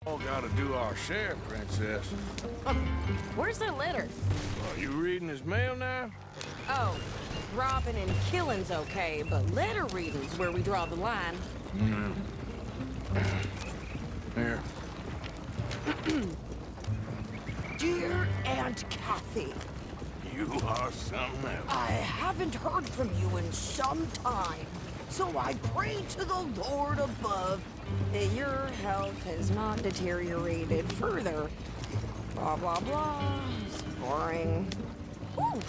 All gotta do our share, Princess. Where's that letter? Are you reading his mail now? Oh, robbing and killing's okay, but letter reading's where we draw the line. Here. Dear Aunt Kathy, You are something else. I haven't heard from you in some time, so I pray to the Lord above That your health has not deteriorated further. Blah, blah, blah. It's boring. Ooh.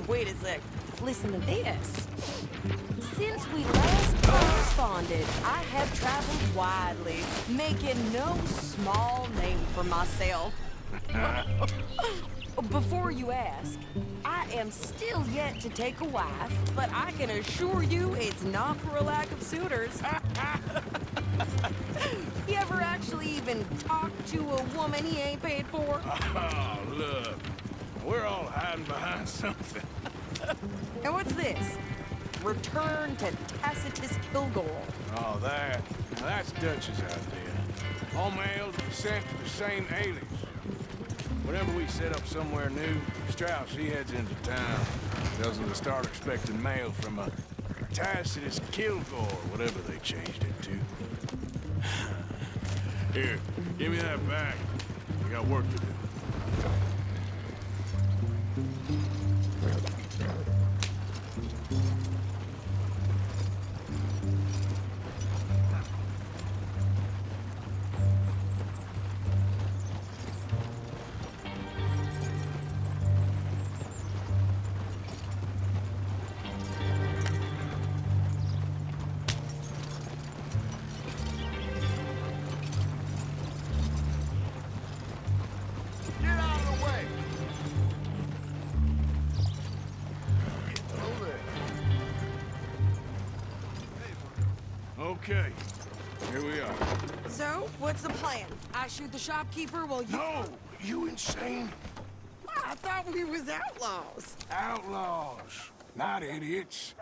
Wait a sec. Listen to this. Since we last corresponded, I have traveled widely, making no small name for myself. Before you ask, I am still yet to take a wife, but I can assure you it's not for a lack of suitors. You ever actually even talk to a woman he ain't paid for? Oh, look. We're all hiding behind something. And what's this? Return to Tacitus Kilgore. Oh, that. Now that's Dutch's idea. All mails sent to the same alias. Whenever we set up somewhere new, Strauss, he heads into town. Tells them to start expecting mail from a Tacitus Kilgore, whatever they changed it to. Here, give me that back. We got work to do. Get out of the way! Over there. Okay, here we are. So, what's the plan? I shoot the shopkeeper while you... No! You insane? I thought we was outlaws. Outlaws, not idiots.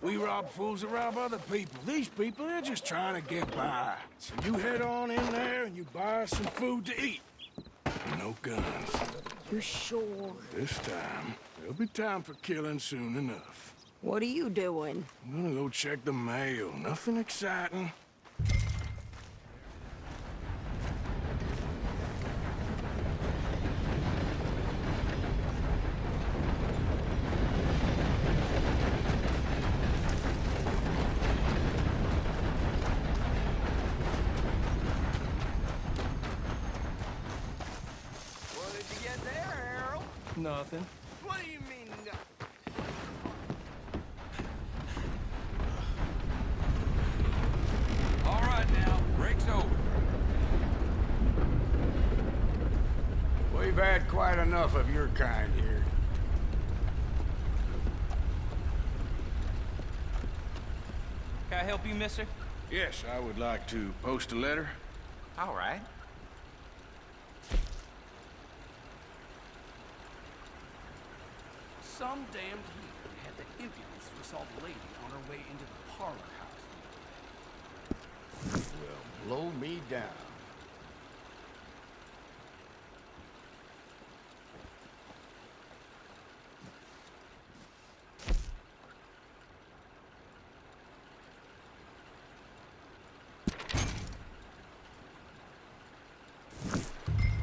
We rob fools that rob other people. These people, they're just trying to get by. So you head on in there and you buy us some food to eat. No guns. You sure? This time, there'll be time for killing soon enough. What are you doing? I'm gonna go check the mail. Nothing exciting. What did you get there, Harold? Nothing. What do you mean, no? All right now, break's over. We've had quite enough of your kind here. Can I help you, mister? Yes, I would like to post a letter. All right. Some damned heathen had the impudence to assault a lady on her way into the parlor house. Well, blow me down.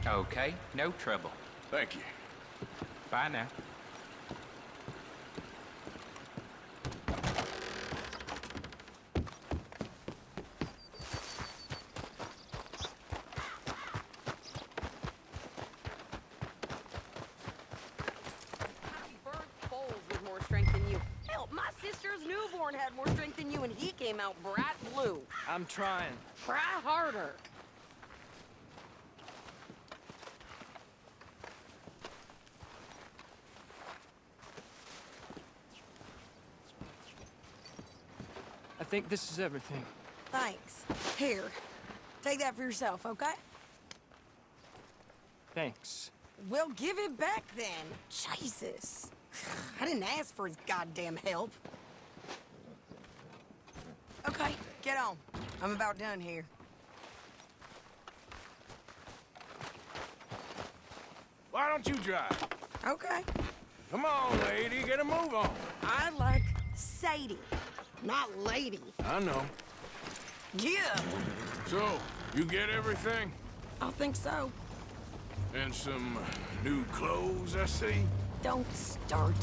Okay, no trouble. Thank you. Bye now. Birth Foals with more strength than you. Hell, my sister's newborn had more strength than you, and he came out bright blue. I'm trying. Try harder. I think this is everything. Thanks. Here, take that for yourself, okay? Thanks. Well, give it back then. Jesus. I didn't ask for his goddamn help. Okay, get on. I'm about done here. Why don't you drive? Okay. Come on, lady, get a move on. I like Sadie, not lady. I know. Yeah, So, you get everything? I think so. And some new clothes, I see? Don't start.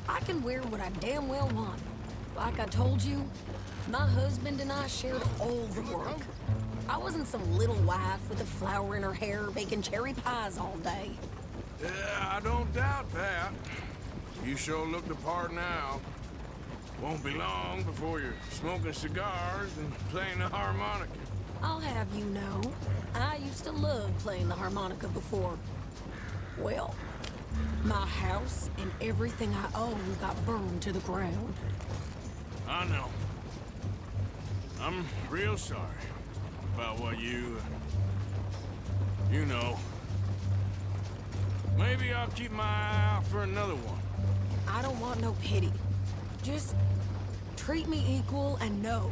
I can wear what I damn well want. Like I told you, my husband and I shared all the work. I wasn't some little wife with a flower in her hair baking cherry pies all day. Yeah, I don't doubt that. You sure look the part now. Won't be long before you're smoking cigars and playing the harmonica. I'll have you know, I used to love playing the harmonica before. Well, my house and everything I own got burned to the ground. I know. I'm real sorry about what you know. Maybe I'll keep my eye out for another one. I don't want no pity. Just treat me equal and know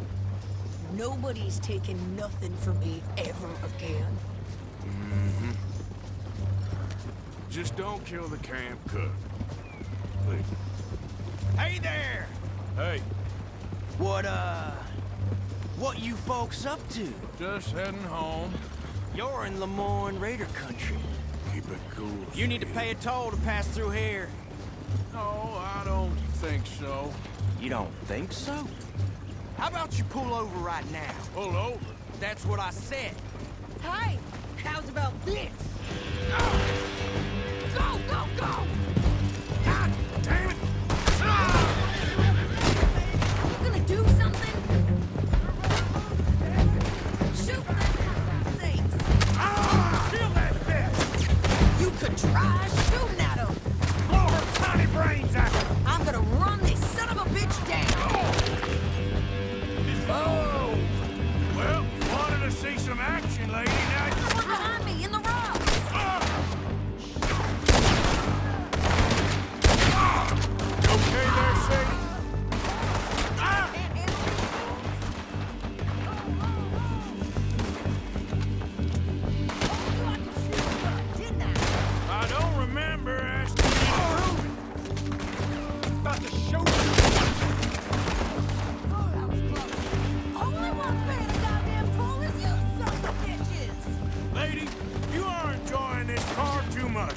nobody's taking nothing from me ever again. Just don't kill the camp cook. Please. Hey there! Hey, What you folks up to? just heading home. You're in Lemoyne Raider country. Keep it cool. You need to Steve. pay a toll to pass through here. No, I don't think so. You don't think so? How about you pull over right now? Pull over. That's what I said. Hey, how's about this? Go, go, go! God damn it! You gonna do something? Shoot them, for God's sakes! Kill that bitch! You could try shooting at him. Blow her tiny brains out! I'm gonna run this son of a bitch down. Oh! Well, you wanted to see some action, lady. Now you... Someone behind me in the rocks! You okay there, Sadie? I don't remember asking you to prove it. About to show you. All I want paying a goddamn toll is you sons of bitches. Lady, you are enjoying this far too much.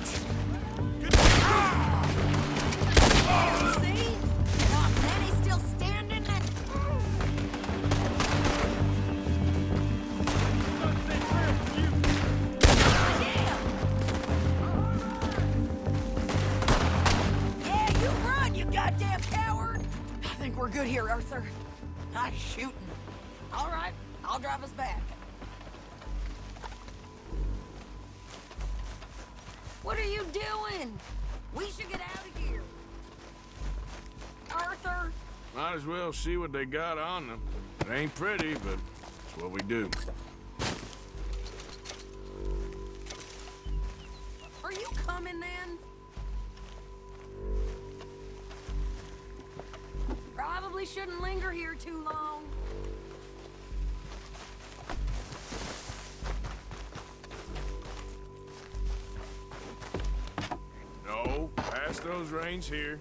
See? Not many still standing and... Yeah, you run, you goddamn coward! I think we're good here, Arthur. Nice shooting. All right, I'll drive us back. What are you doing? We should get out of here. Arthur! Might as well see what they got on them. It ain't pretty, but it's what we do. Are you coming then? Probably shouldn't linger here too long. No, pass those reins here.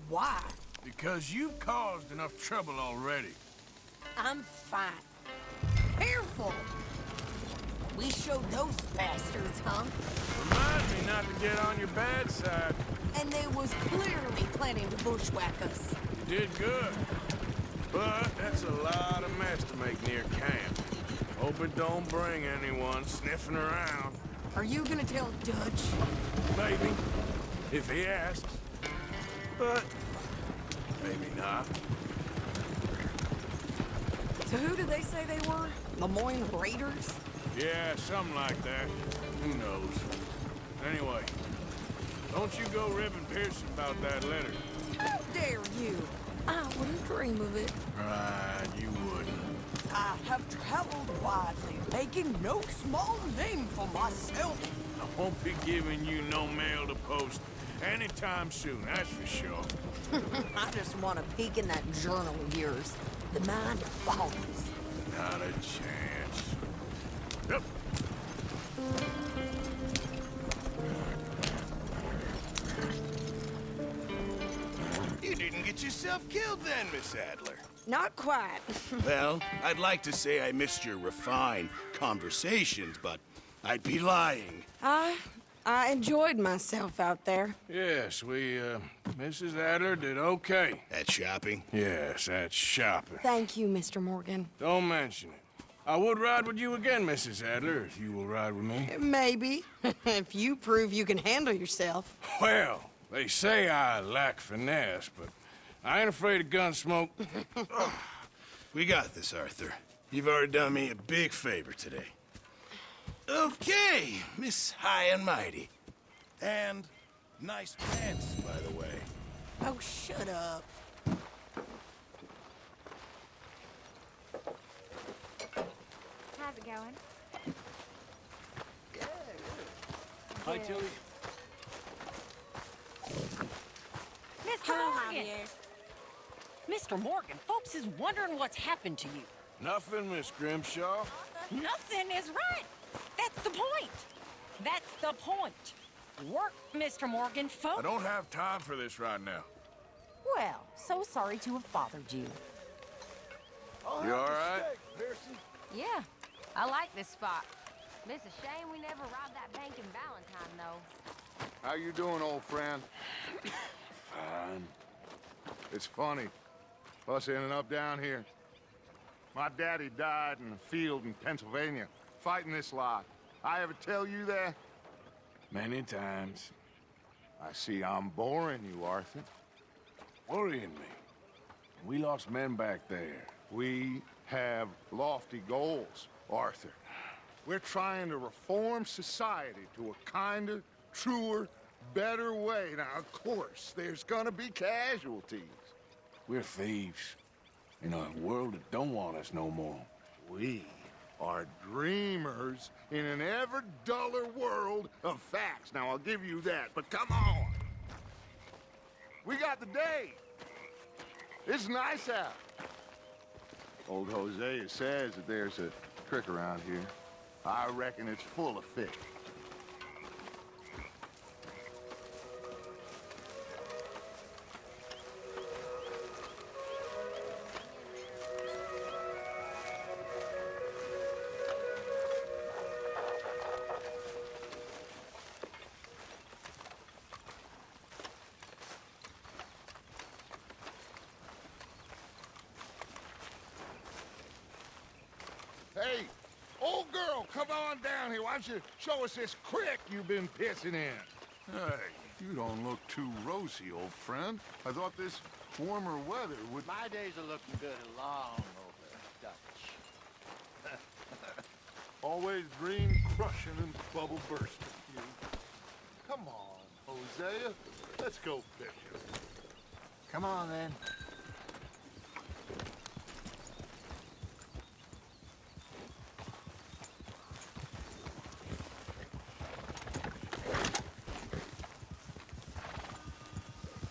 Why? Because you've caused enough trouble already. I'm fine. Careful! We showed those bastards, huh? Remind me not to get on your bad side. And they was clearly planning to bushwhack us. You did good. But that's a lot of mess to make near camp. Hope it don't bring anyone sniffing around. Are you gonna tell Dutch? Maybe, if he asks. But maybe not. So who did they say they were? Lemoyne Raiders? Yeah, something like that. Who knows? Anyway, don't you go ribbing Pearson about that letter. How dare you? I wouldn't dream of it. Right, you wouldn't. I have traveled widely, making no small name for myself. I won't be giving you no mail to post anytime soon, that's for sure. I just want to peek in that journal of yours. The mind boggles. Not a chance. Yep. yourself killed then, Miss Adler? Not quite. Well, I'd like to say I missed your refined conversations, but I'd be lying. I enjoyed myself out there. Yes, Mrs. Adler did okay. At shopping? Yes, that's shopping. Thank you, Mr. Morgan. Don't mention it. I would ride with you again, Mrs. Adler, if you will ride with me. Maybe. If you prove you can handle yourself. Well, they say I lack finesse, but I ain't afraid of gun smoke. We got this, Arthur. You've already done me a big favor today. Okay, Miss High and Mighty. And nice pants, by the way. Oh, shut up. How's it going? Hi, Tilly. Mr. Morgan! Mr. Morgan, folks is wondering what's happened to you. Nothing, Miss Grimshaw. Nothing is right. That's the point. That's the point. Work, Mr. Morgan, I folks. don't have time for this right now. Well, so sorry to have bothered you. You all right? Yeah, I like this spot. It's a shame we never robbed that bank in Valentine, though. How you doing, old friend? Fine. It's funny, us ending up down here. My daddy died in a field in Pennsylvania, fighting this lot. I ever tell you that? Many times. I see I'm boring you, Arthur. Worrying me. We lost men back there. We have lofty goals, Arthur. We're trying to reform society to a kinder, truer, better way. Now, of course, there's gonna be casualties. We're thieves. In a world that don't want us no more. We are dreamers in an ever duller world of facts. Now, I'll give you that, but come on. We got the day. It's nice out. Old Hosea says that there's a trick around here. I reckon it's full of fish. Hey, old girl, come on down here. Why don't you show us this creek you've been pissing in? Hey, you don't look too rosy, old friend. I thought this warmer weather would... My days are looking good along over Dutch. Always dream crushing and bubble bursting. You. Come on, Hosea. Let's go fishing. Come on, then.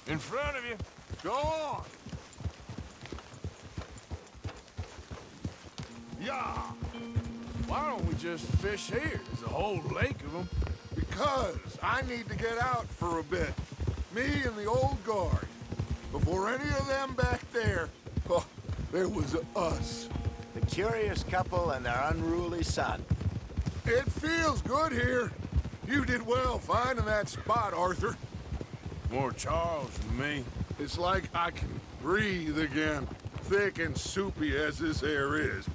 In front of you. Go on. Yeah. Why don't we just fish here? There's a whole lake of them. Because I need to get out for a bit. Me and the old guard. Before any of them back there, oh, there was us. The curious couple and their unruly son. It feels good here. You did well finding that spot, Arthur. More Charles than me. It's like I can breathe again, thick and soupy as this air is.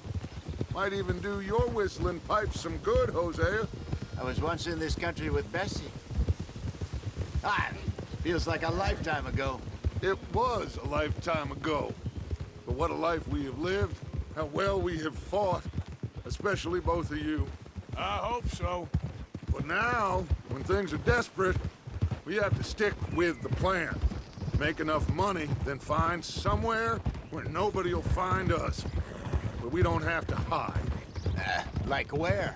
Might even do your whistling pipes some good, Hosea. I was once in this country with Bessie. Ah, feels like a lifetime ago. It was a lifetime ago. But what a life we have lived, how well we have fought, especially both of you. I hope so. But now, when things are desperate, we have to stick with the plan. Make enough money, then find somewhere where nobody will find us. Where we don't have to hide. Like where?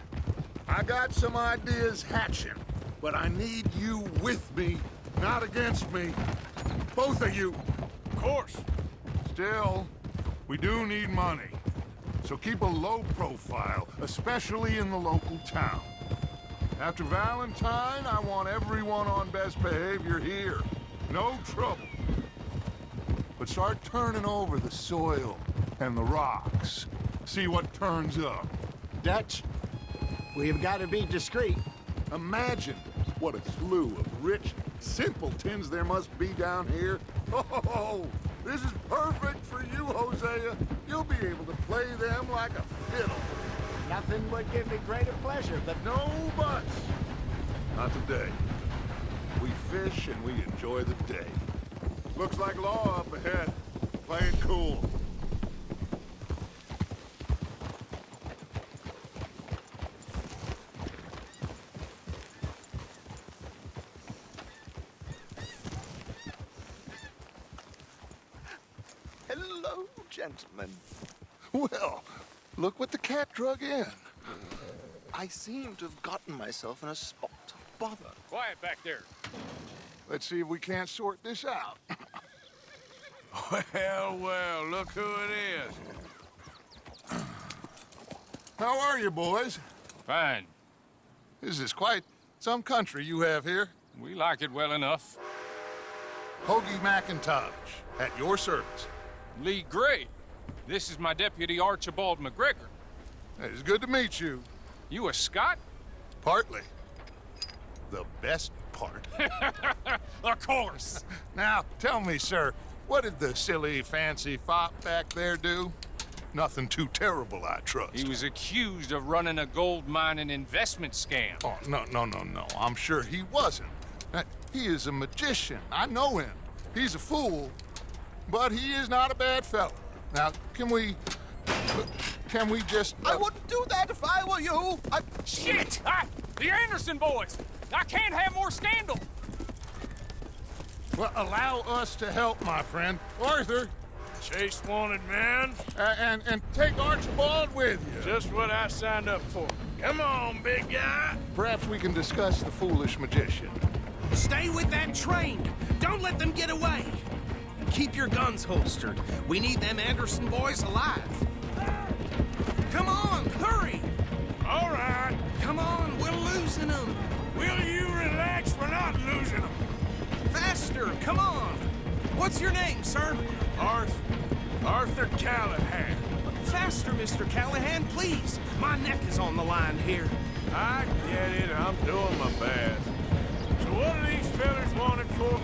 I got some ideas hatching, but I need you with me, not against me. Both of you. Of course. Still, we do need money. So keep a low profile, especially in the local town. After Valentine, I want everyone on best behavior here. No trouble. but start turning over the soil and the rocks. See what turns up. Dutch, we've got to be discreet. Imagine what a slew of rich simpletons there must be down here. Oh, this is perfect for you, Hosea. You'll be able to play them like a fiddle. Nothing would give me greater pleasure, but No buts. Not today. We fish and we enjoy the day. Looks like law up ahead. Play it cool. Hello, gentlemen. Well, look what the cat drug in. I seem to have gotten myself in a spot of bother. Quiet back there. Let's see if we can't sort this out. Well, well, look who it is. How are you, boys? Fine. This is quite some country you have here. We like it well enough. Hoagie McIntosh, at your service. Lee Gray. This is my deputy Archibald McGregor. It's good to meet you. You a Scot? Partly. The best part. Of course. Now, tell me, sir, what did the silly, fancy fop back there do? Nothing too terrible, I trust. He was accused of running a gold mining investment scam. Oh, no. I'm sure he wasn't. He is a magician. I know him. He's a fool, but he is not a bad fellow. Now, can we just... I wouldn't do that if I were you. Shit! The Anderson boys! I can't have more scandal! Well, allow us to help, my friend. Arthur, Chase wanted man. and take Archibald with you. Just what I signed up for. Come on, big guy. Perhaps we can discuss the foolish magician. Stay with that train. Don't let them get away. Keep your guns holstered. We need them Anderson boys alive. Come on, hurry! All right. Come on, we're losing them. Will you relax? We're not losing them. Faster, come on. What's your name, sir? Arthur Callahan. Faster, Mr. Callahan, please. My neck is on the line here. I get it. I'm doing my best. So what are these fellers wanted for?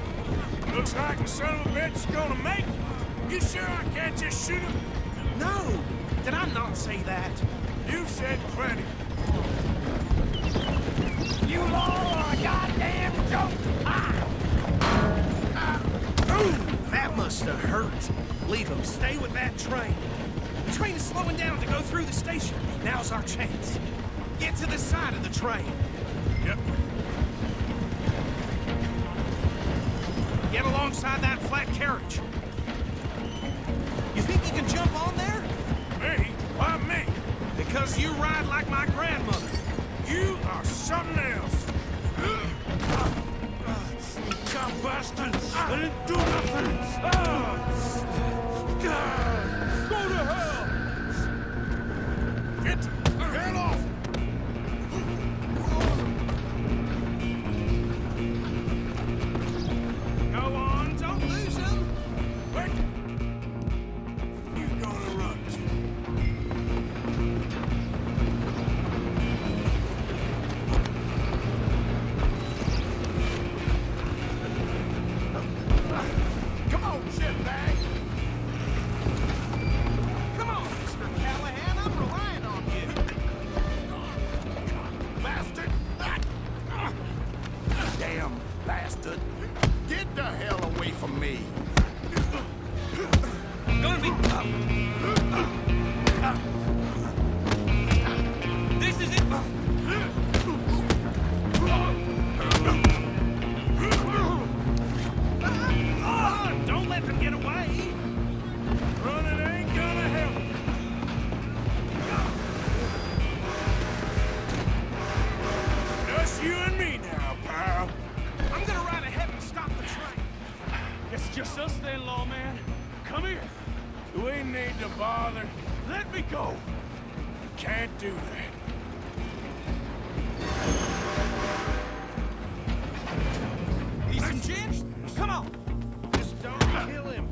Looks like the son of a bitch is gonna make it. You sure I can't just shoot him? No, did I not say that? You said plenty. You all are a goddamn joke! Ooh, that must have hurt. Leave him. Stay with that train. The train is slowing down to go through the station. Now's our chance. Get to the side of the train. Yep. Get alongside that flat carriage. You think you can jump on there? Me? Why me? Because you ride like my grandmother. You are something else. God, bastard! I didn't do nothing! Go to hell! Get off! Go on, don't lose him. Wait! You gonna run to? Come on, shitbag! Come on, Mr. Callahan, I'm relying on you. Bastard! Damn bastard. Get the hell away from me. Gonna be... This is it. Don't let them get away. Running ain't gonna help. Just you and me now, pal. I'm gonna ride ahead and stop the train. It's just us then, lawman. Come here. Do we need to bother? Let me go. Can't do that. He's some gin? Come on. Just don't kill him.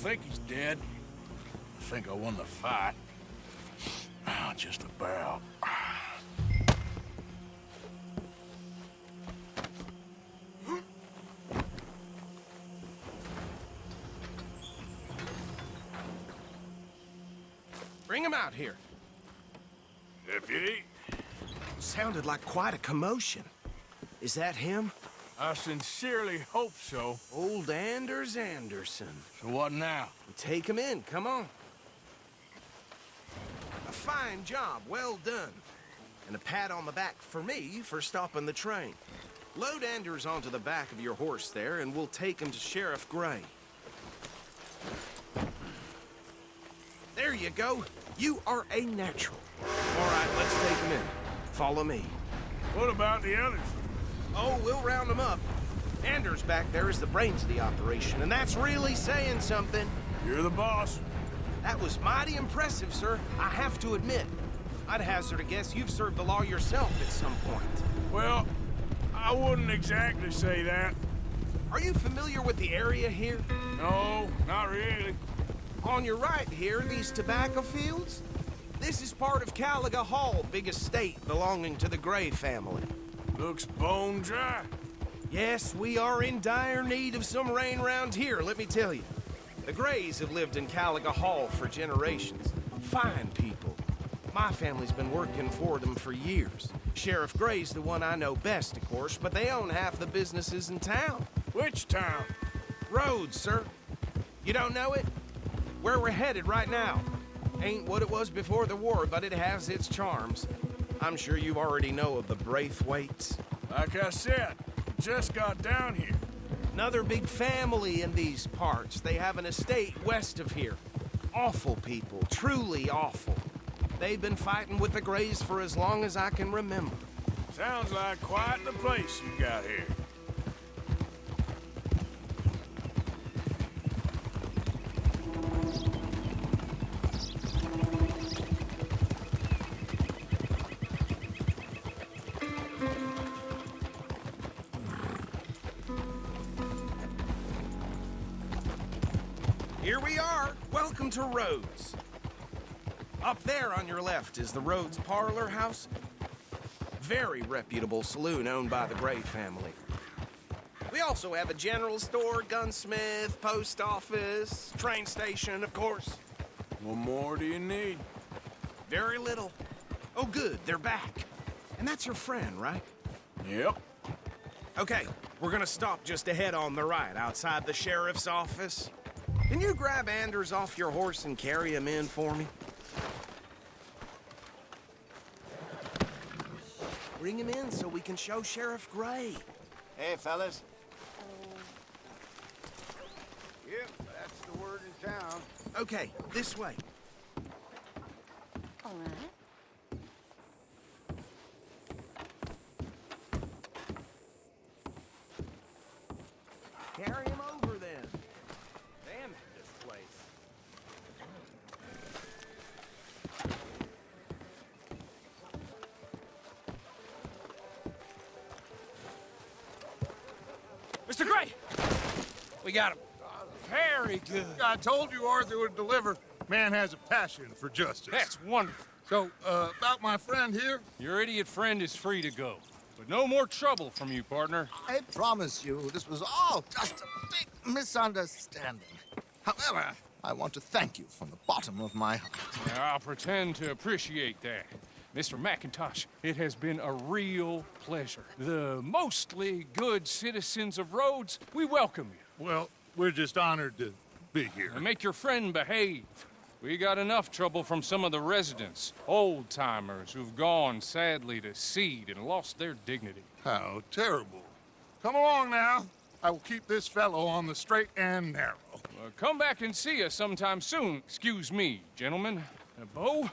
think he's dead. I think I won the fight. Just about. Bring him out here. Deputy? Sounded like quite a commotion. Is that him? I sincerely hope so. Old Anders Anderson. So what now? Take him in, come on. A fine job, well done. And a pat on the back for me for stopping the train. Load Anders onto the back of your horse there, and we'll take him to Sheriff Gray. There you go. You are a natural. All right, let's take him in. Follow me. What about the others? Oh, we'll round them up. Anders back there is the brains of the operation, and that's really saying something. You're the boss. That was mighty impressive, sir. I have to admit. I'd hazard a guess you've served the law yourself at some point. Well, I wouldn't exactly say that. Are you familiar with the area here? No, not really. On your right here, these tobacco fields? This is part of Caliga Hall, big estate belonging to the Gray family. Looks bone dry. Yes, we are in dire need of some rain round here, let me tell you. The Grays have lived in Caliga Hall for generations. Fine people. My family's been working for them for years. Sheriff Gray's the one I know best, of course, but they own half the businesses in town. Which town? Rhodes, sir. You don't know it? Where we're headed right now. Ain't what it was before the war, but it has its charms. I'm sure you already know of the Braithwaites. Like I said, just got down here. Another big family in these parts. They have an estate west of here. Awful people, truly awful. They've been fighting with the Grays for as long as I can remember. Sounds like quite the place you got here. Here we are. Welcome to Rhodes. Up there on your left is the Rhodes Parlor House. Very reputable saloon owned by the Gray family. We also have a general store, gunsmith, post office, train station, of course. What more do you need? Very little. Oh, good, they're back. And that's your friend, right? Yep. Okay, we're gonna stop just ahead on the right, outside the sheriff's office. Can you grab Anders off your horse and carry him in for me? Bring him in so we can show Sheriff Gray. Hey, fellas. Yep, that's the word in town. Okay, this way. All right. Carry him over then. Damn this place. Mr. Gray! We got him. Very good. I told you Arthur would deliver. Man has a passion for justice. That's wonderful. So, about my friend here? Your idiot friend is free to go. But no more trouble from you, partner. I promise you, this was all just a big misunderstanding. However, I want to thank you from the bottom of my heart. I'll pretend to appreciate that. Mr. McIntosh, it has been a real pleasure. The mostly good citizens of Rhodes, we welcome you. Well, we're just honored to be here. And make your friend behave. We got enough trouble from some of the residents, old-timers who've gone, sadly, to seed and lost their dignity. How terrible. Come along now. I will keep this fellow on the straight and narrow. Come back and see us sometime soon. Excuse me, gentlemen. Bo,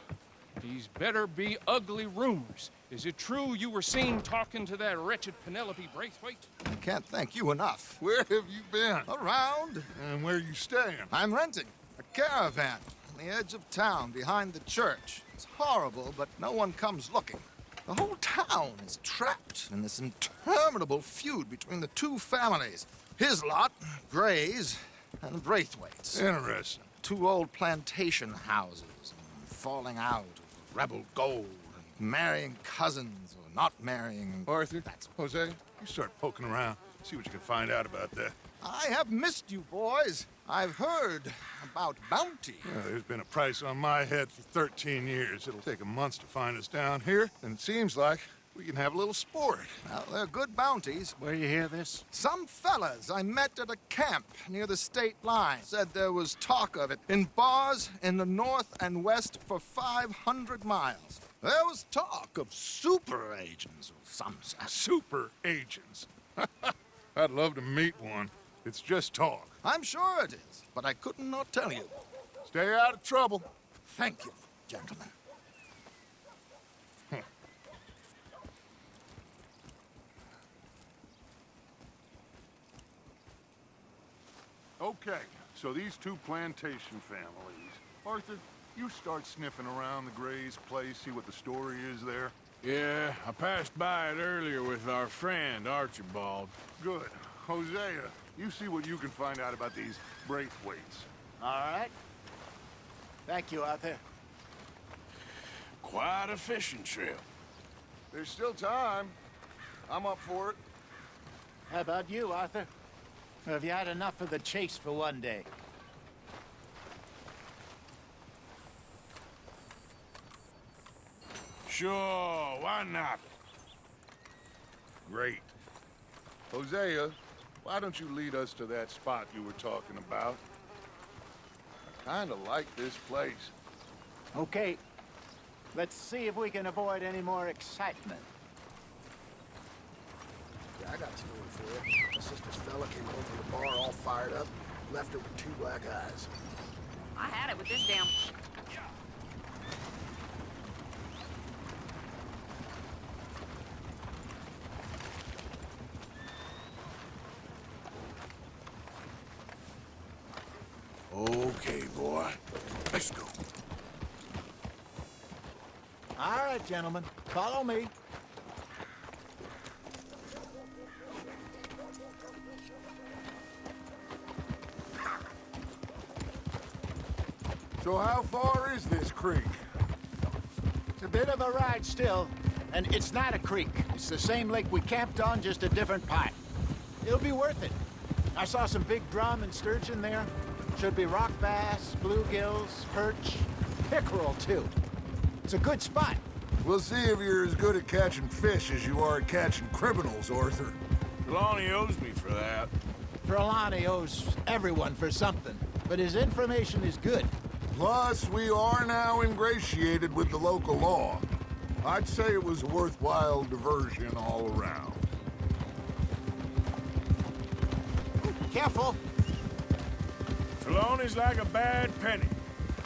these better be ugly rumors. Is it true you were seen talking to that wretched Penelope Braithwaite? I can't thank you enough. Where have you been? Around. And where you staying? I'm renting a caravan on the edge of town behind the church. It's horrible, but no one comes looking. The whole town is trapped in this interminable feud between the two families. His lot, Gray's, and Braithwaites. Interesting. 2 old plantation houses, and falling out of rebel gold, and marrying cousins or not marrying. Arthur, Jose, you start poking around. See what you can find out about that. I have missed you, boys. I've heard about bounty. Yeah, there's been a price on my head for 13 years. It'll take 'em months to find us down here, and it seems like we can have a little sport. Well, they're good bounties. Where you hear this? Some fellas I met at a camp near the state line said there was talk of it in bars in the north and west for 500 miles. There was talk of super agents of some sort. Super agents. I'd love to meet one. It's just talk. I'm sure it is, but I couldn't not tell you. Stay out of trouble. Thank you, gentlemen. Okay, so these 2 plantation families. Arthur, you start sniffing around the Gray's place, see what the story is there. Yeah, I passed by it earlier with our friend, Archibald. Good. Hosea, you see what you can find out about these Braithwaites. All right. Thank you, Arthur. Quite a fishing trip. There's still time. I'm up for it. How about you, Arthur? Or have you had enough of the chase for one day? Sure, why not? Great. Hosea, why don't you lead us to that spot you were talking about? I kinda like this place. Okay. Let's see if we can avoid any more excitement. Yeah, I got some news for you. My sister's fella came home from the bar all fired up, left her with 2 black eyes. I had it with this damn... Okay, boy. Let's go. All right, gentlemen. Follow me. So how far is this creek? It's a bit of a ride still, and it's not a creek. It's the same lake we camped on, just a different part. It'll be worth it. I saw some big drum and sturgeon there. Should be rock bass, bluegills, perch, pickerel, too. It's a good spot. We'll see if you're as good at catching fish as you are at catching criminals, Arthur. Trelawney owes me for that. Trelawney owes everyone for something, but his information is good. Plus, we are now ingratiated with the local law. I'd say it was a worthwhile diversion all around. Careful. Trelawney's like a bad penny.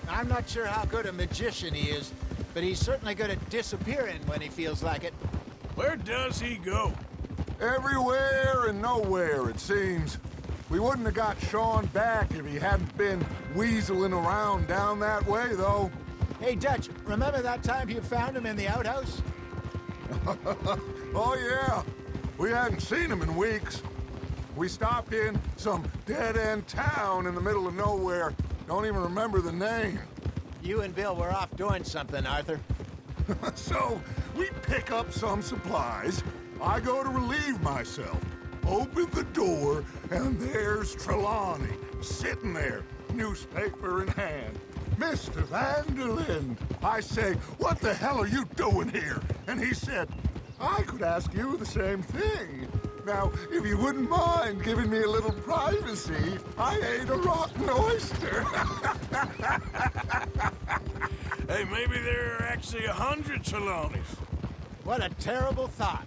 I'm not sure how good a magician he is, but he's certainly good at disappearing when he feels like it. Where does he go? Everywhere and nowhere, it seems. We wouldn't have got Sean back if he hadn't been weaseling around down that way, though. Hey, Dutch, remember that time you found him in the outhouse? Oh, yeah. We hadn't seen him in weeks. We stopped in some dead-end town in the middle of nowhere. Don't even remember the name. You and Bill were off doing something, Arthur. So, we pick up some supplies. I go to relieve myself. Open the door, and there's Trelawney, sitting there, newspaper in hand. Mr. Vanderlyn. I say, what the hell are you doing here? And he said, I could ask you the same thing. Now, if you wouldn't mind giving me a little privacy, I ate a rotten oyster. Hey, maybe there are actually 100 Trelawneys. What a terrible thought.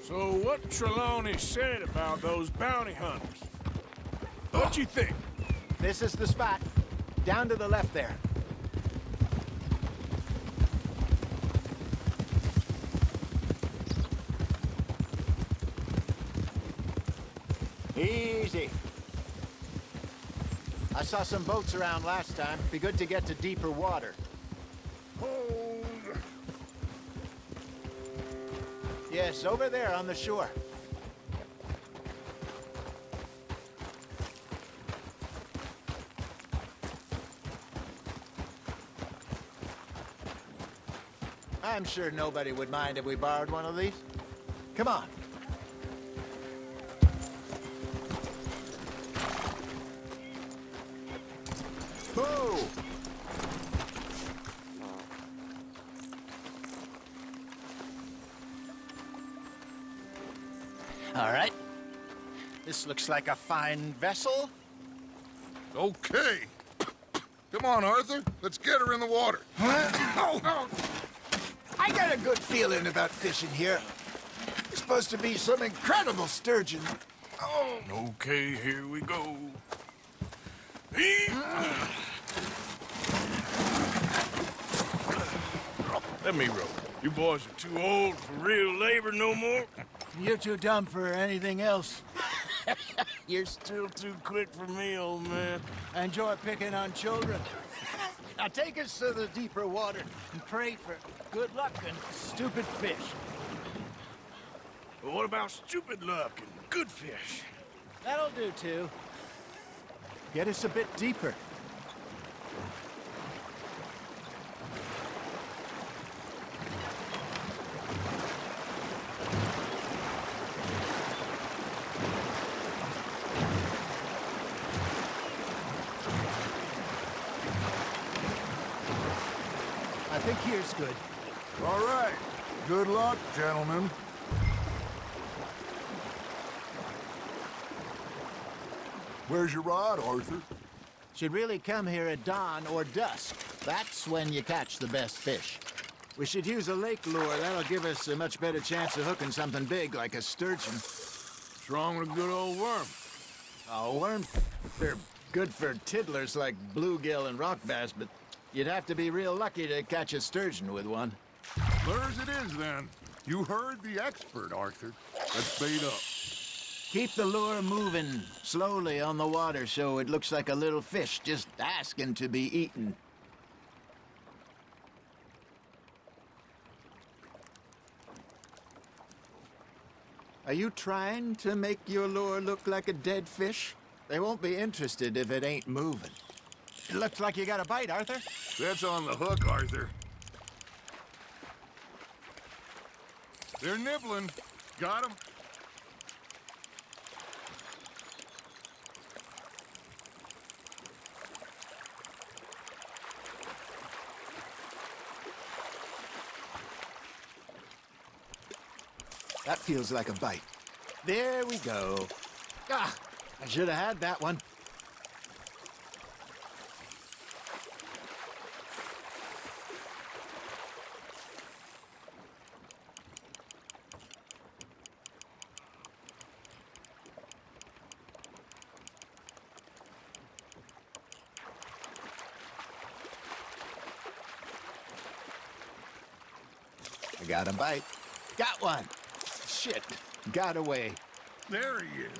So what Trelawney said about those bounty hunters? What you think? This is the spot. Down to the left there. Easy. I saw some boats around last time. Be good to get to deeper water. Hold. Yes, over there on the shore. I'm sure nobody would mind if we borrowed one of these. Come on. Whoa! All right. This looks like a fine vessel. Okay. Come on, Arthur. Let's get her in the water. I got a good feeling about fishing here. It's supposed to be some incredible sturgeon. Oh. Okay, here we go. Let me row. You boys are too old for real labor no more. You're too dumb for anything else. You're still too quick for me, old man. I enjoy picking on children. Now take us to the deeper water and pray for good luck and stupid fish. But what about stupid luck and good fish? That'll do, too. Get us a bit deeper. I think here's good. All right. Good luck, gentlemen. Where's your rod, Arthur? Should really come here at dawn or dusk. That's when you catch the best fish. We should use a lake lure. That'll give us a much better chance of hooking something big like a sturgeon. What's wrong with a good old worm? Oh, worms? They're good for tiddlers like bluegill and rock bass, but you'd have to be real lucky to catch a sturgeon with one. Lures it is, then. You heard the expert, Arthur. Let's bait up. Keep the lure moving slowly on the water so it looks like a little fish just asking to be eaten. Are you trying to make your lure look like a dead fish? They won't be interested if it ain't moving. It looks like you got a bite, Arthur. That's on the hook, Arthur. They're nibbling. Got 'em. That feels like a bite. There we go. Ah, I should have had that one. I got a bite. Got one. Shit. Got away. There he is.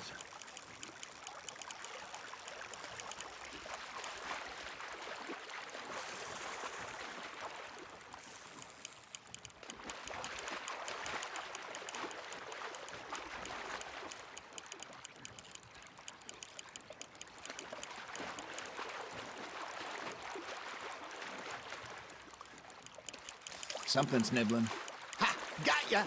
Something's nibbling. Ha! Got ya!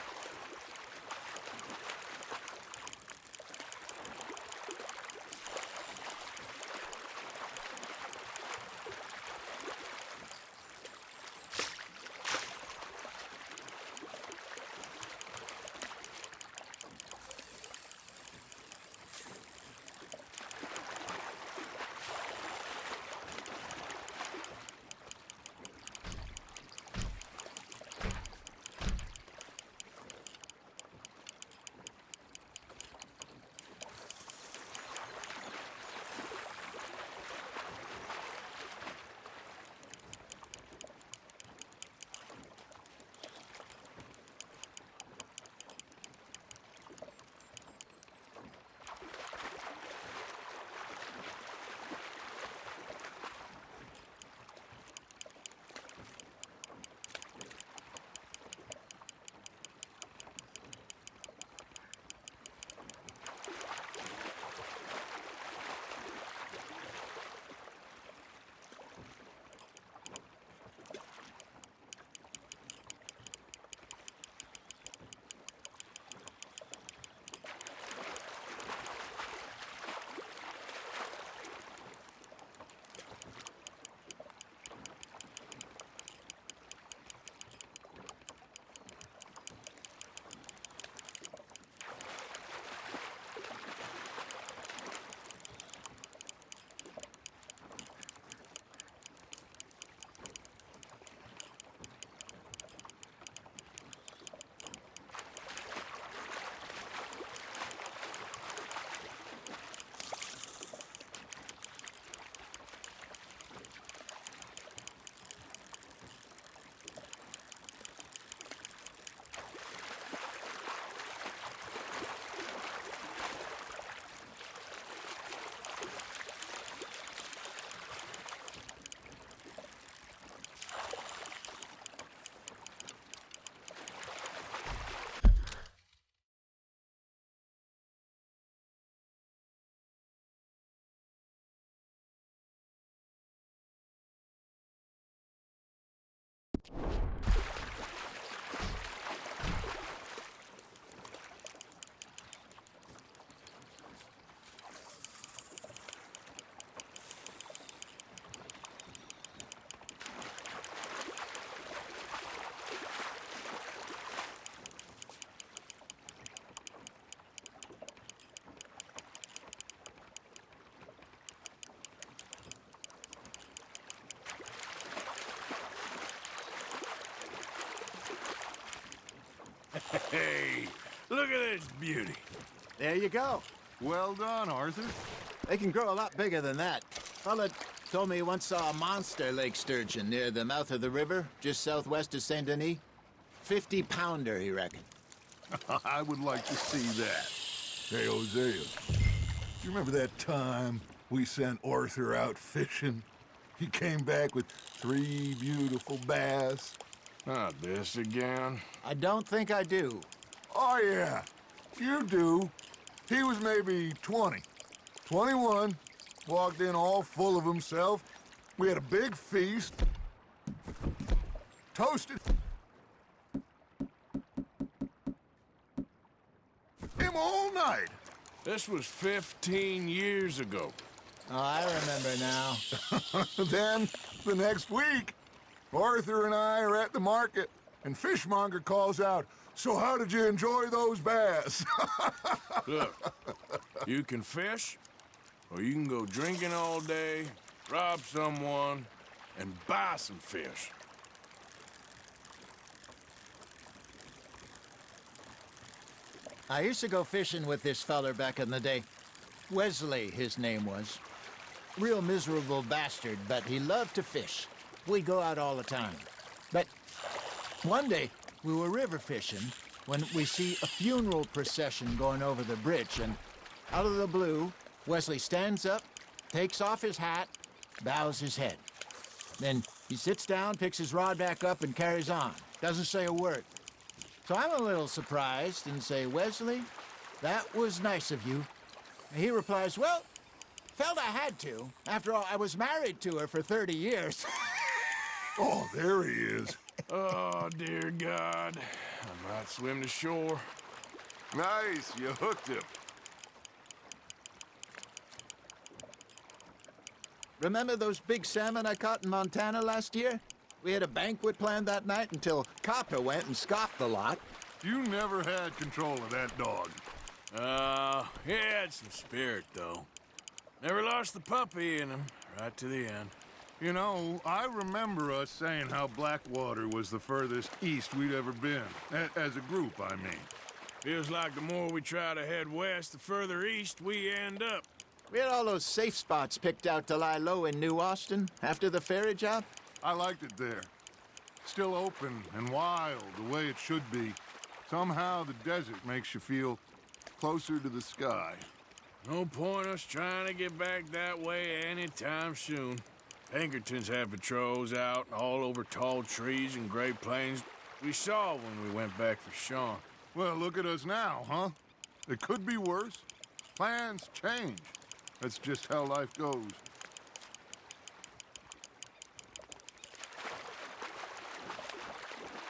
Hey, look at this beauty. There you go. Well done, Arthur. They can grow a lot bigger than that. Fella told me he once saw a monster lake sturgeon near the mouth of the river, just southwest of Saint Denis. 50-pounder, he reckoned. I would like to see that. Hey, Hosea, you remember that time we sent Arthur out fishing? He came back with 3 beautiful bass. Not this again. I don't think I do. Oh, yeah, you do. He was maybe 20, 21, walked in all full of himself. We had a big feast, toasted him all night. This was 15 years ago. Oh, I remember now. Then, the next week, Arthur and I are at the market, and Fishmonger calls out, "So how did you enjoy those bass?" Look, you can fish, or you can go drinking all day, rob someone, and buy some fish. I used to go fishing with this feller back in the day. Wesley, his name was. Real miserable bastard, but he loved to fish. We'd go out all the time. But one day, we were river fishing when we see a funeral procession going over the bridge, and out of the blue, Wesley stands up, takes off his hat, bows his head. Then he sits down, picks his rod back up, and carries on. Doesn't say a word. So I'm a little surprised and say, "Wesley, that was nice of you." And he replies, "Well, felt I had to. After all, I was married to her for 30 years. Oh, there he is. Oh, dear God. I might swim to shore. Nice, you hooked him. Remember those big salmon I caught in Montana last year? We had a banquet planned that night until Copper went and scoffed the lot. You never had control of that dog. He had some spirit, though. Never lost the puppy in him, right to the end. You know, I remember us saying how Blackwater was the furthest east we'd ever been. As a group, I mean. Feels like the more we try to head west, the further east we end up. We had all those safe spots picked out to lie low in New Austin after the ferry job. I liked it there. Still open and wild, the way it should be. Somehow the desert makes you feel closer to the sky. No point us trying to get back that way anytime soon. Pinkertons have patrols out all over tall trees and Great Plains. We saw when we went back for Sean. Well, look at us now, huh? It could be worse. Plans change. That's just how life goes.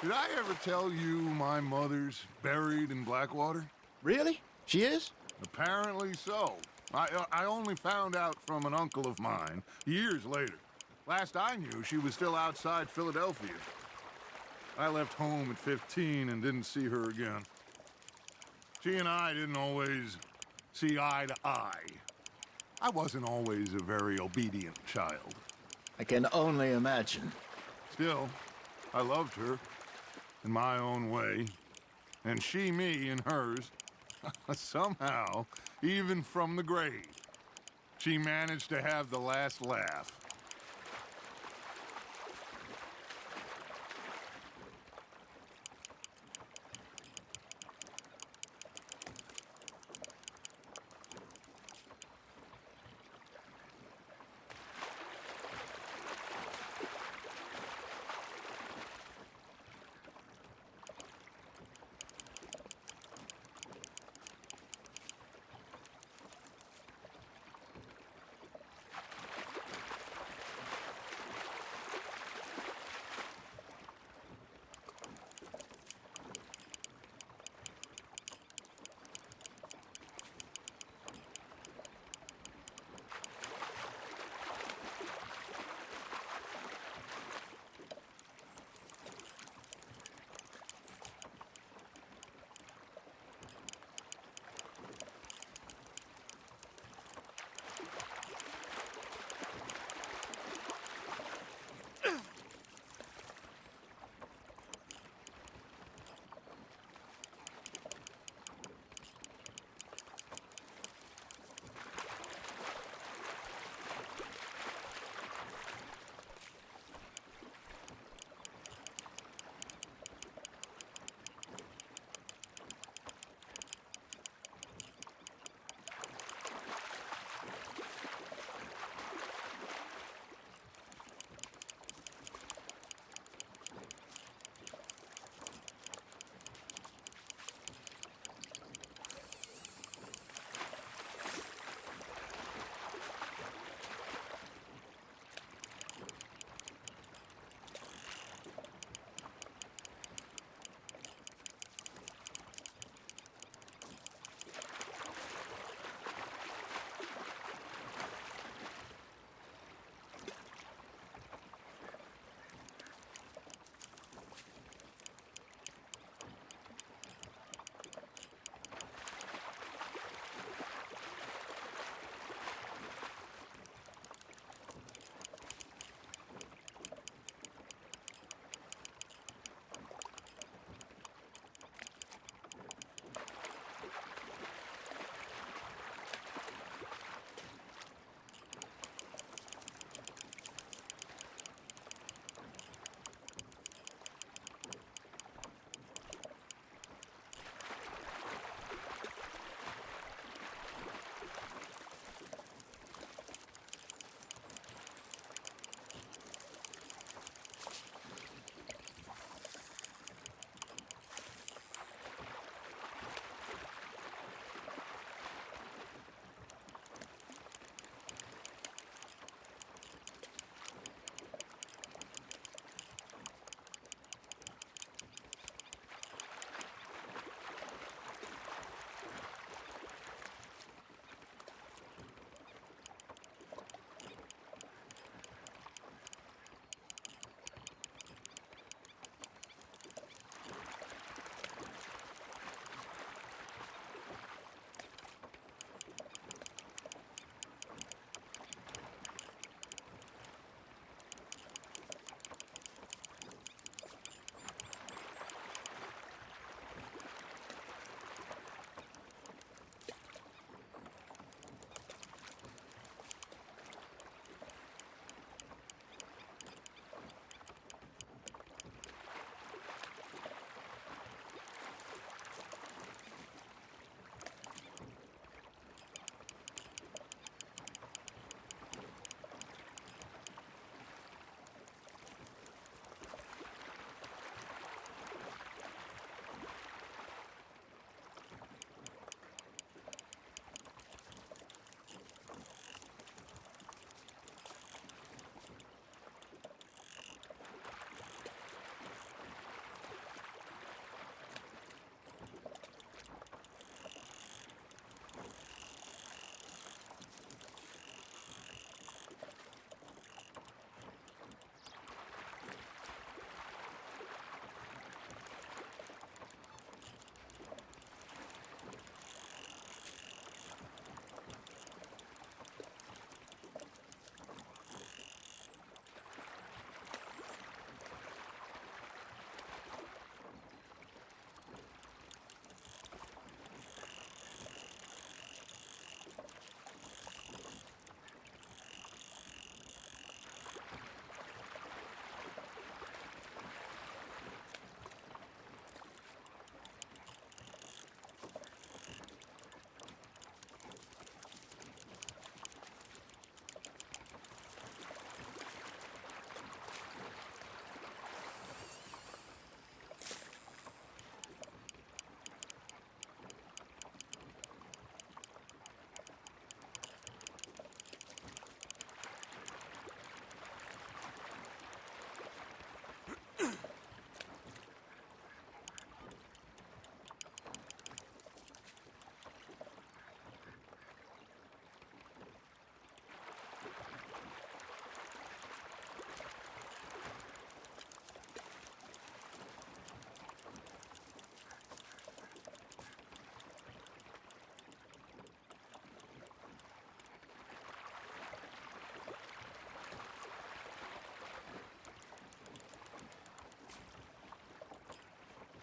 Did I ever tell you my mother's buried in Blackwater? Really? She is? Apparently so. I only found out from an uncle of mine years later. Last I knew, she was still outside Philadelphia. I left home at 15 and didn't see her again. She and I didn't always see eye to eye. I wasn't always a very obedient child. I can only imagine. Still, I loved her in my own way, and she me in hers. Somehow, even from the grave, she managed to have the last laugh.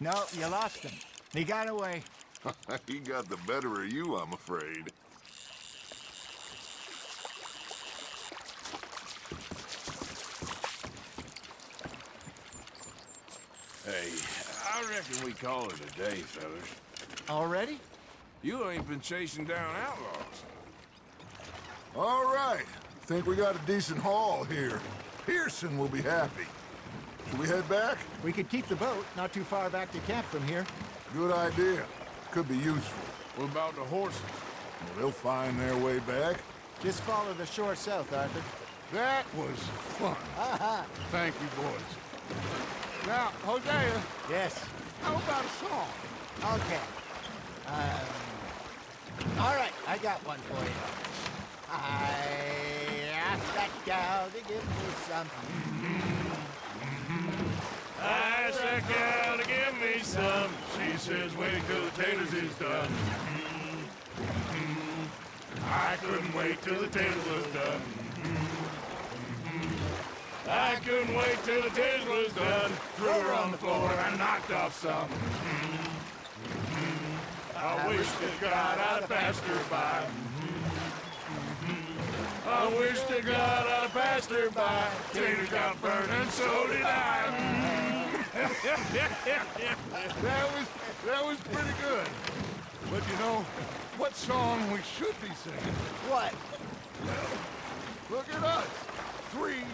No, you lost him. He got away. He got the better of you, I'm afraid. Hey, I reckon we call it a day, fellas. Already? You ain't been chasing down outlaws. All right. Think we got a decent haul here. Pearson will be happy. Should we head back? We could keep the boat not too far back to camp from here. Good idea. Could be useful. What about the horses? Well, they'll find their way back. Just follow the shore south, Arthur. That was fun. Thank you, boys. Now, Hosea. Yes. How about a song? Okay. All right, I got one for you. I asked that gal to give me some. I asked that gal to give me some. She says, wait till the taters is done. I couldn't wait till the taters was done. I couldn't wait till the taters was done. Threw her on the floor and I knocked off some. I wish to God I'd passed her by. I wish to God I'd passed her by. Taters got burned and so did I. That was pretty good. But you know, what song we should be singing? What? Look at us. 3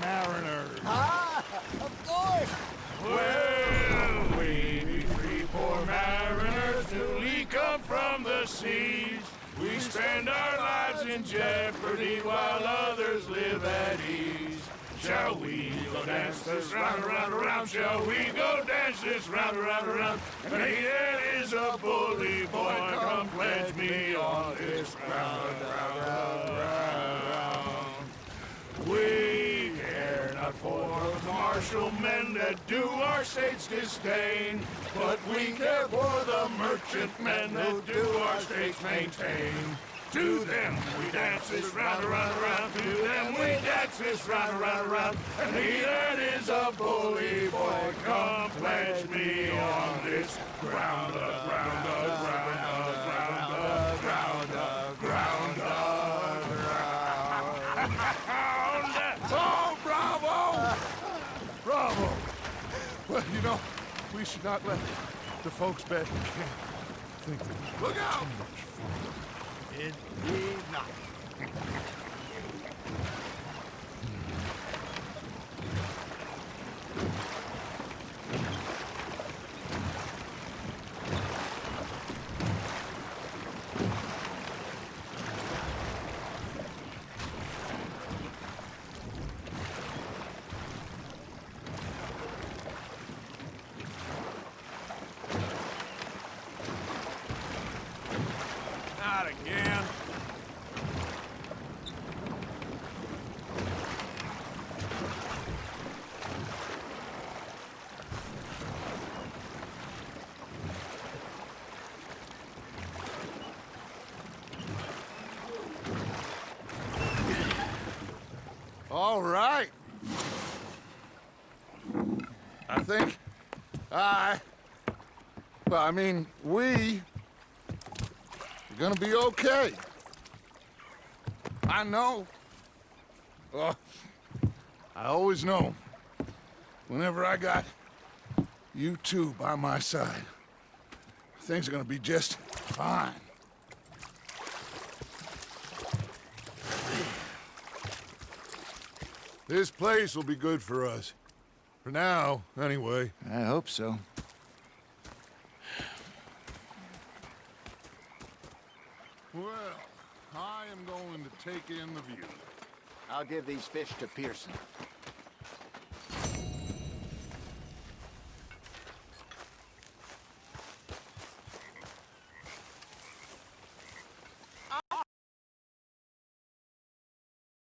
mariners. Ah, of course. Well, we be 3 poor mariners newly come from the seas. We spend our lives in jeopardy while others live at ease. Shall we go dance this round, around, around? Shall we go dance this round, around, around? And he that is a bully boy, come pledge me on this ground, round. We care not for the martial men that do our state's disdain, but we care for the merchant men that do our state's maintain. To them we dance this round, around, around. To them we dance this round, around, around. And he that is a bully boy, come pledge me on this ground, ground, ground, ground, ground, ground, ground. Oh, bravo! Bravo! Well, you know, we should not let the folks back in camp think that Look out! too much fun. Indeed not. Not again. All right. I think we are gonna be okay. I know. Oh, I always know. Whenever I got you two by my side, things are gonna be just fine. This place will be good for us. For now, anyway. I hope so. Well, I am going to take in the view. I'll give these fish to Pearson.